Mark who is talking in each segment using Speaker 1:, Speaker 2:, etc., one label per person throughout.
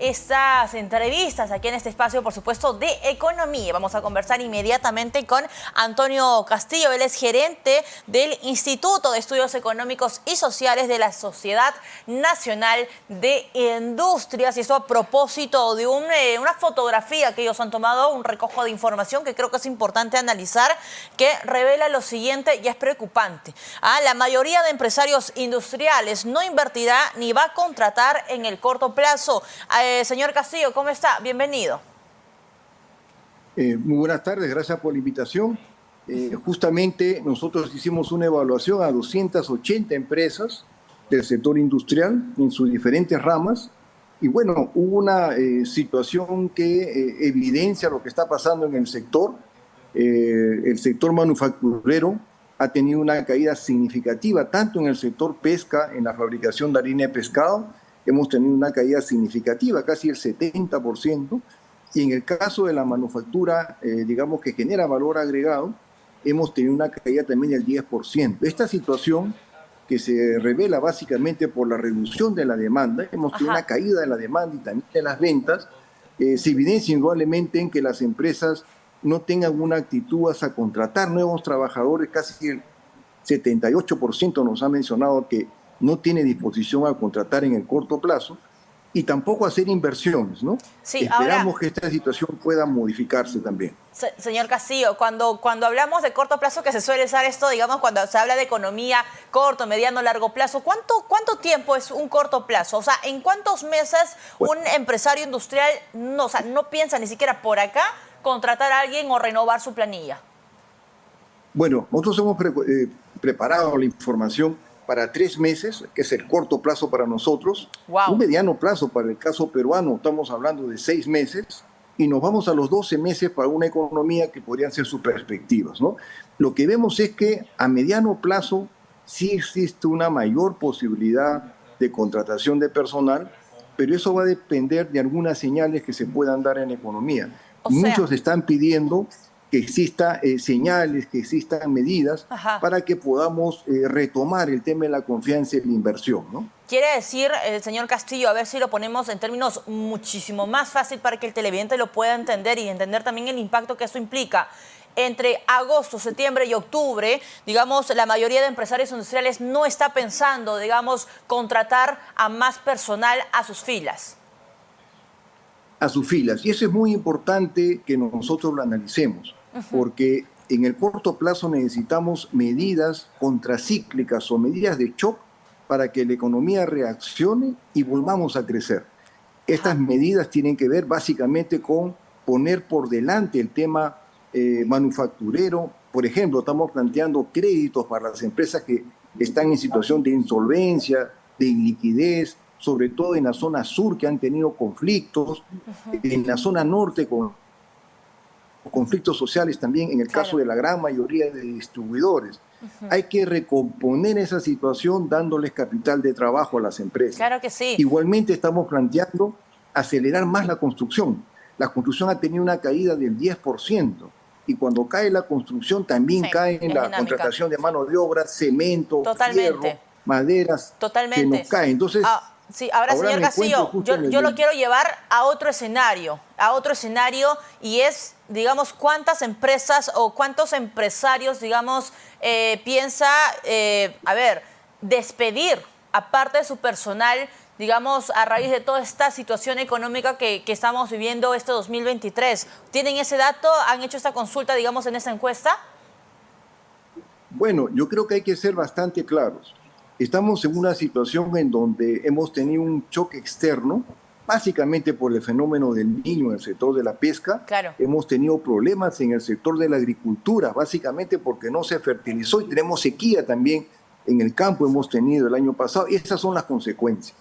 Speaker 1: estas entrevistas aquí en este espacio, por supuesto, de economía. Vamos a conversar inmediatamente con Antonio Castillo. Él es gerente del Instituto de Estudios Económicos y Sociales de la Sociedad Nacional de Industrias. Y esto a propósito de una fotografía que ellos han tomado, un recojo de información que creo que es importante analizar, que revela lo siguiente y es preocupante. La mayoría de empresarios industriales no invertirá ni va a contratar en el corto plazo. Señor Castillo, ¿cómo está? Bienvenido.
Speaker 2: Muy buenas tardes, gracias por la invitación. Justamente nosotros hicimos una evaluación a 280 empresas del sector industrial en sus diferentes ramas y bueno, hubo una situación que evidencia lo que está pasando en el sector. El sector manufacturero ha tenido una caída significativa, tanto en el sector pesca, en la fabricación de harina de pescado, hemos tenido una caída significativa, casi el 70%, y en el caso de la manufactura, digamos que genera valor agregado, hemos tenido una caída también del 10%. Esta situación que se revela básicamente por la reducción de la demanda, hemos tenido una caída de la demanda y también de las ventas, se evidencia indudablemente en que las empresas no tengan una actitud hacia contratar nuevos trabajadores. Casi el 78% nos ha mencionado que no tiene disposición a contratar en el corto plazo y tampoco hacer inversiones, ¿no?
Speaker 1: Sí,
Speaker 2: esperamos
Speaker 1: ahora,
Speaker 2: que esta situación pueda modificarse también.
Speaker 1: Señor Castillo, cuando hablamos de corto plazo, que se suele usar esto, digamos, cuando se habla de economía corto, mediano, largo plazo, ¿cuánto tiempo es un corto plazo? O sea, ¿en cuántos meses un empresario industrial no piensa ni siquiera por acá contratar a alguien o renovar su planilla?
Speaker 2: Bueno, nosotros hemos preparado la información para 3 meses, que es el corto plazo para nosotros.
Speaker 1: Wow.
Speaker 2: Un mediano plazo para el caso peruano, estamos hablando de 6 meses, y nos vamos a los 12 meses para una economía que podrían ser sus perspectivas, ¿no? Lo que vemos es que a mediano plazo sí existe una mayor posibilidad de contratación de personal, pero eso va a depender de algunas señales que se puedan dar en la economía. Muchos están pidiendo que existan señales, que existan medidas para que podamos retomar el tema de la confianza y la inversión, ¿no?
Speaker 1: Quiere decir, señor Castillo, a ver si lo ponemos en términos muchísimo más fácil para que el televidente lo pueda entender y entender también el impacto que esto implica. Entre agosto, septiembre y octubre, digamos, la mayoría de empresarios industriales no está pensando, digamos, contratar a más personal a sus filas.
Speaker 2: A sus filas. Y eso es muy importante que nosotros lo analicemos, porque en el corto plazo necesitamos medidas contracíclicas o medidas de shock para que la economía reaccione y volvamos a crecer. Estas medidas tienen que ver básicamente con poner por delante el tema manufacturero. Por ejemplo, estamos planteando créditos para las empresas que están en situación de insolvencia, de iliquidez, sobre todo en la zona sur, que han tenido conflictos, en la zona norte con conflictos sociales también, en el caso de la gran mayoría de distribuidores. Hay que recomponer esa situación dándoles capital de trabajo a las empresas.
Speaker 1: Claro que sí.
Speaker 2: Igualmente estamos planteando acelerar más la construcción. La construcción ha tenido una caída del 10%. Y cuando cae la construcción también cae en la contratación de mano de obra, cemento, hierro, maderas, que nos caen. Entonces,
Speaker 1: sí, ahora señor Castillo, yo lo quiero llevar a otro escenario, y es, digamos, cuántas empresas o cuántos empresarios, digamos, piensa, despedir, aparte de su personal, digamos, a raíz de toda esta situación económica que estamos viviendo este 2023. ¿Tienen ese dato? ¿Han hecho esta consulta, digamos, en esa encuesta?
Speaker 2: Bueno, yo creo que hay que ser bastante claros. Estamos en una situación en donde hemos tenido un choque externo, básicamente por el fenómeno del Niño en el sector de la pesca. Hemos tenido problemas en el sector de la agricultura, básicamente porque no se fertilizó, y tenemos sequía también en el campo, hemos tenido el año pasado, y esas son las consecuencias.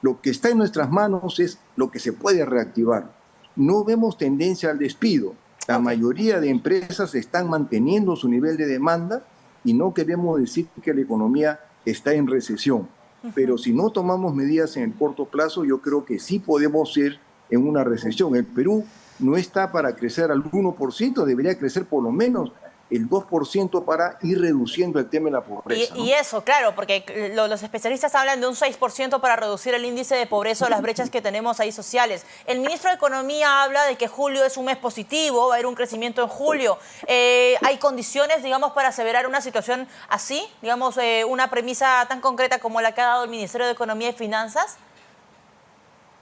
Speaker 2: Lo que está en nuestras manos es lo que se puede reactivar. No vemos tendencia al despido. La mayoría de empresas están manteniendo su nivel de demanda y no queremos decir que la economía está en recesión. Pero si no tomamos medidas en el corto plazo, yo creo que sí podemos ir en una recesión. El Perú no está para crecer al 1%, debería crecer por lo menos el 2% para ir reduciendo el tema de la pobreza.
Speaker 1: Y eso, claro, porque los especialistas hablan de un 6% para reducir el índice de pobreza o las brechas que tenemos ahí sociales. El ministro de Economía habla de que julio es un mes positivo, va a haber un crecimiento en julio. ¿Hay condiciones, digamos, para aseverar una situación así? Digamos, una premisa tan concreta como la que ha dado el Ministerio de Economía y Finanzas.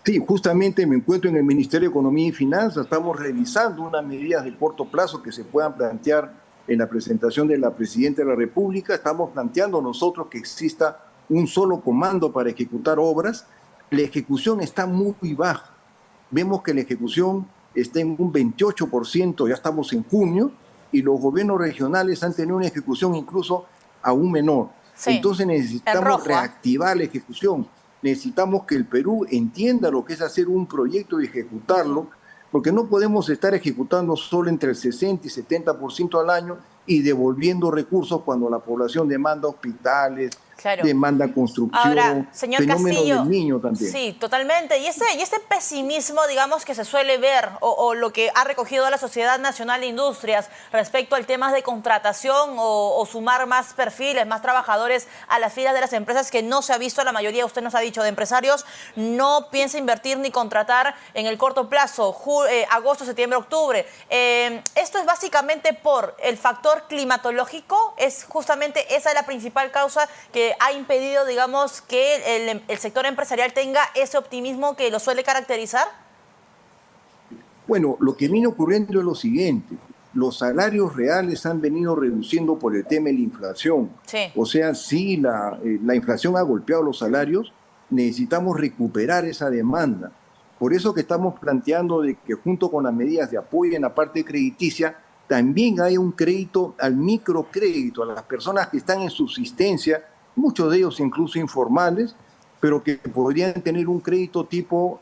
Speaker 2: Sí, justamente me encuentro en el Ministerio de Economía y Finanzas. Estamos revisando unas medidas de corto plazo que se puedan plantear en la presentación de la Presidenta de la República. Estamos planteando nosotros que exista un solo comando para ejecutar obras. La ejecución está muy baja. Vemos que la ejecución está en un 28%, ya estamos en junio, y los gobiernos regionales han tenido una ejecución incluso aún menor.
Speaker 1: Sí,
Speaker 2: entonces necesitamos reactivar la ejecución. Necesitamos que el Perú entienda lo que es hacer un proyecto y ejecutarlo, porque no podemos estar ejecutando solo entre el 60 y 70% al año y devolviendo recursos cuando la población demanda hospitales,
Speaker 1: claro,
Speaker 2: demanda construcción,
Speaker 1: ahora, señor
Speaker 2: fenómeno
Speaker 1: Castillo,
Speaker 2: del niño también.
Speaker 1: Sí, totalmente. Y este pesimismo, digamos, que se suele ver, o lo que ha recogido la Sociedad Nacional de Industrias respecto al tema de contratación o sumar más perfiles, más trabajadores a las filas de las empresas, que no se ha visto, la mayoría, usted nos ha dicho, de empresarios, no piensa invertir ni contratar en el corto plazo, agosto, septiembre, octubre. Esto es básicamente por el factor climatológico, es justamente esa la principal causa que ha impedido, digamos, que el sector empresarial tenga ese optimismo que lo suele caracterizar?
Speaker 2: Bueno, lo que viene ocurriendo es lo siguiente. Los salarios reales han venido reduciendo por el tema de la inflación.
Speaker 1: Sí.
Speaker 2: O sea, sí, la inflación ha golpeado los salarios, necesitamos recuperar esa demanda. Por eso que estamos planteando de que junto con las medidas de apoyo en la parte crediticia, también hay un crédito al microcrédito, a las personas que están en subsistencia, muchos de ellos incluso informales, pero que podrían tener un crédito tipo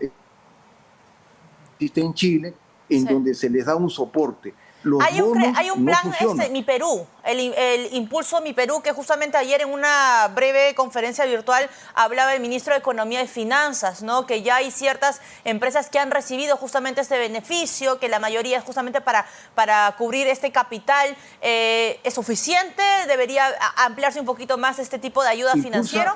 Speaker 2: existe en Chile, en donde se les da un soporte.
Speaker 1: Hay un plan, Mi Perú, el impulso Mi Perú, que justamente ayer en una breve conferencia virtual hablaba el ministro de Economía y Finanzas, ¿no? Que ya hay ciertas empresas que han recibido justamente este beneficio, que la mayoría es justamente para cubrir este capital. ¿Es suficiente? ¿Debería ampliarse un poquito más este tipo de ayuda financiera?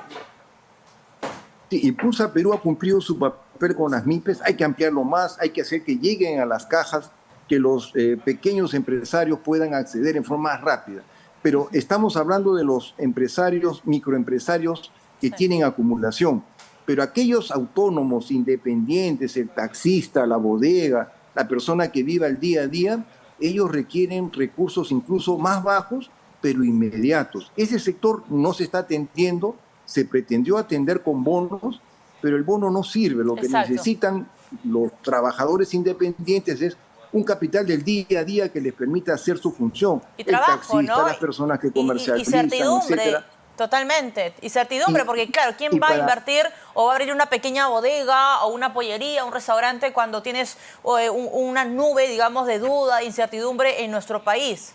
Speaker 2: Sí, Impulsa Perú ha cumplido su papel con las MIPES, hay que ampliarlo más, hay que hacer que lleguen a las cajas, que los pequeños empresarios puedan acceder en forma más rápida. Pero estamos hablando de los empresarios, microempresarios que tienen acumulación. Pero aquellos autónomos, independientes, el taxista, la bodega, la persona que vive al día a día, ellos requieren recursos incluso más bajos, pero inmediatos. Ese sector no se está atendiendo, se pretendió atender con bonos, pero el bono no sirve. Lo que necesitan los trabajadores independientes es un capital del día a día que les permita hacer su función.
Speaker 1: Y trabajo,
Speaker 2: el taxista,
Speaker 1: ¿no?
Speaker 2: las personas que comercializan,
Speaker 1: y certidumbre,
Speaker 2: etcétera.
Speaker 1: Totalmente. Y certidumbre, porque claro, ¿quién va a invertir o va a abrir una pequeña bodega o una pollería, un restaurante cuando tienes una nube, digamos, de duda, de incertidumbre en nuestro país?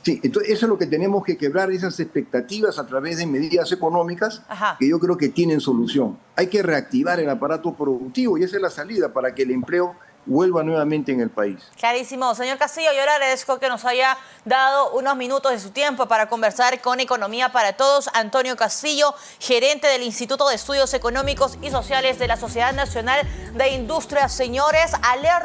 Speaker 2: Sí, entonces eso es lo que tenemos que quebrar, esas expectativas a través de medidas económicas que yo creo que tienen solución. Hay que reactivar el aparato productivo y esa es la salida para que el empleo vuelva nuevamente en el país.
Speaker 1: Clarísimo. Señor Castillo, yo le agradezco que nos haya dado unos minutos de su tiempo para conversar con Economía para Todos. Antonio Castillo, gerente del Instituto de Estudios Económicos y Sociales de la Sociedad Nacional de Industrias. Señores, alerta.